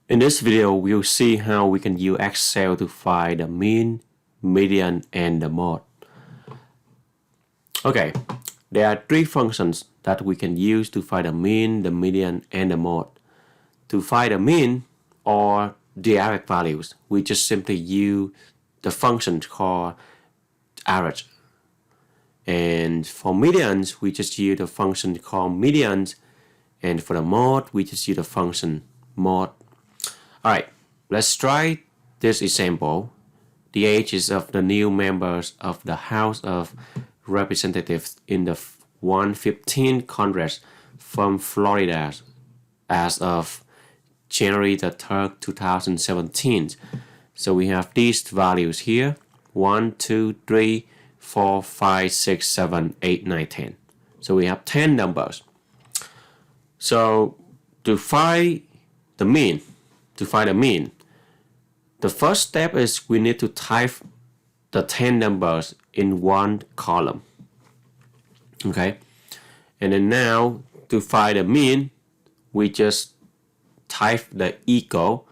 In this video, we'll see how we can use Excel to find the mean, median, and the mode. Okay, there are three functions that we can use to find the mean, the median, and the mode. To find the mean or direct values, we just simply use the function called average. And for medians, we just use the function called medians. And for the mode, we just use the function mode. Alright, let's try this example. The ages of the new members of the House of Representatives in the 115th Congress from Florida as of January the 3rd, 2017. So we have these values here. 1, 2, 3, 4, 5, 6, 7, 8, 9, 10. So we have 10 numbers. So to find the mean, the first step is we need to type the 10 numbers in one column. Okay, and then now to find the mean, we just type the equal,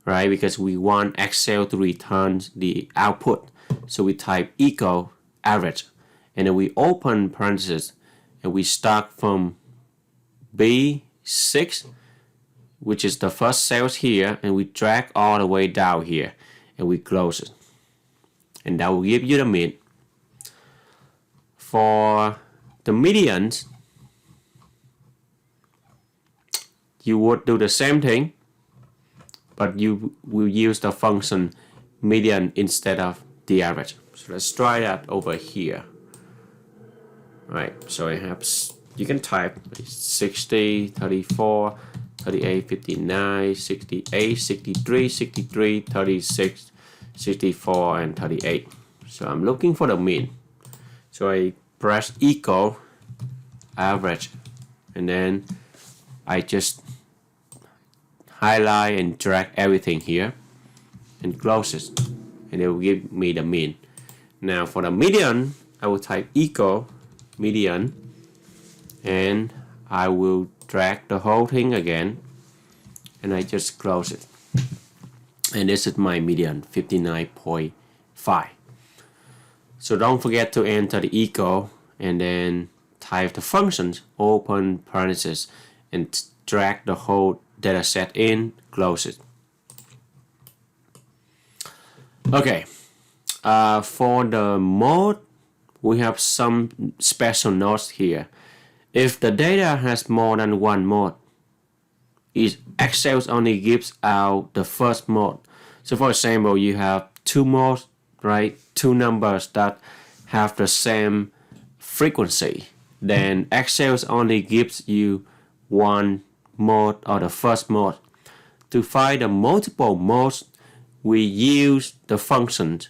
right? Because we want Excel to return the output. So we type equal average, and then we open parentheses, and we start from B6, which is the first cells here, and we drag all the way down here, and we close it. And that will give you the mean. For the medians, you would do the same thing, but you will use the function median instead of the average. So let's try that over here. Right, so I have, you can type 60, 34, 38, 59, 68, 63, 63, 36, 64, and 38. So I'm looking for the mean. So I press equal average, and then I just highlight and drag everything here and close it, and it will give me the mean. Now for the median, I will type equal median, and I will drag the whole thing again, and I just close it. And this is my median, 59.5. So don't forget to enter the equal, and then type the functions, open parentheses, and drag the whole data set in, close it. Okay, for the mode, we have some special notes here. If the data has more than one mode, Excel only gives out the first mode. So for example, you have two modes, right? Two numbers that have the same frequency. Then Excel only gives you one mode, or the first mode. To find the multiple modes, we use the function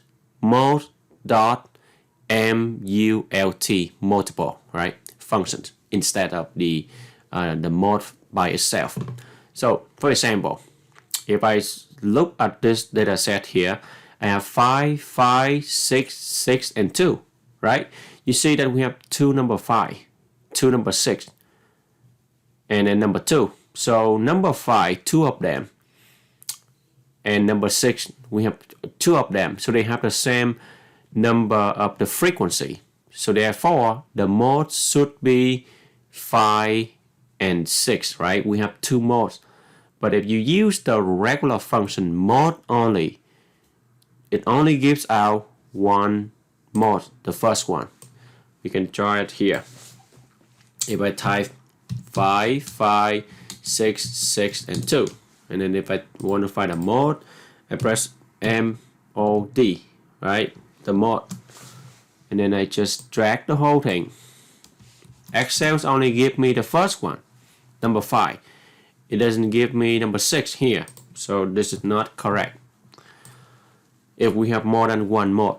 mode.mult, multiple, right? Functions instead of the mode by itself. So for example, if I look at this data set here, I have 5, 5, 6, 6, and 2, right? You see that we have two number 5, two number 6, and then number 2. So number 5, two of them, and number 6, we have two of them. So they have the same number of the frequency. So therefore, the mode should be 5 and 6, right? We have two modes. But if you use the regular function mode only, it only gives out one mode, the first one. We can try it here. If I type 5, 5, 6, 6, and 2, and then if I want to find a mode, I press MOD, right? The mode, and then I just drag the whole thing. Excel only give me the first one, number 5. It doesn't give me number 6 here, so this is not correct. If we have more than one mode,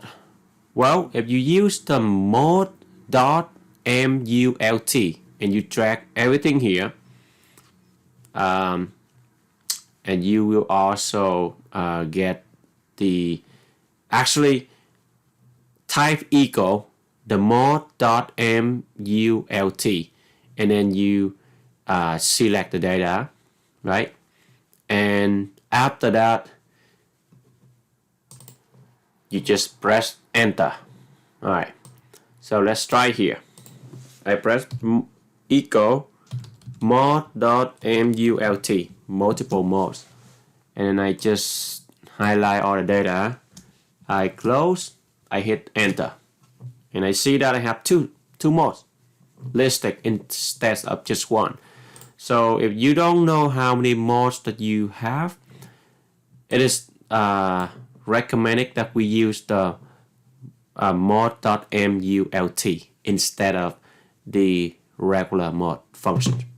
well, if you use the mode.mult and you drag everything here, and you will also get the, actually type equal the mode.mult, and then you select the data, right? and after that you just press enter. Alright, so let's try here. I press equal mod.mult, multiple mods, and then I just highlight all the data. I close, I hit enter, and I see that I have two mods listed instead of just one. So if you don't know how many mods that you have, it is recommended that we use the mod.mult instead of the regular mod function.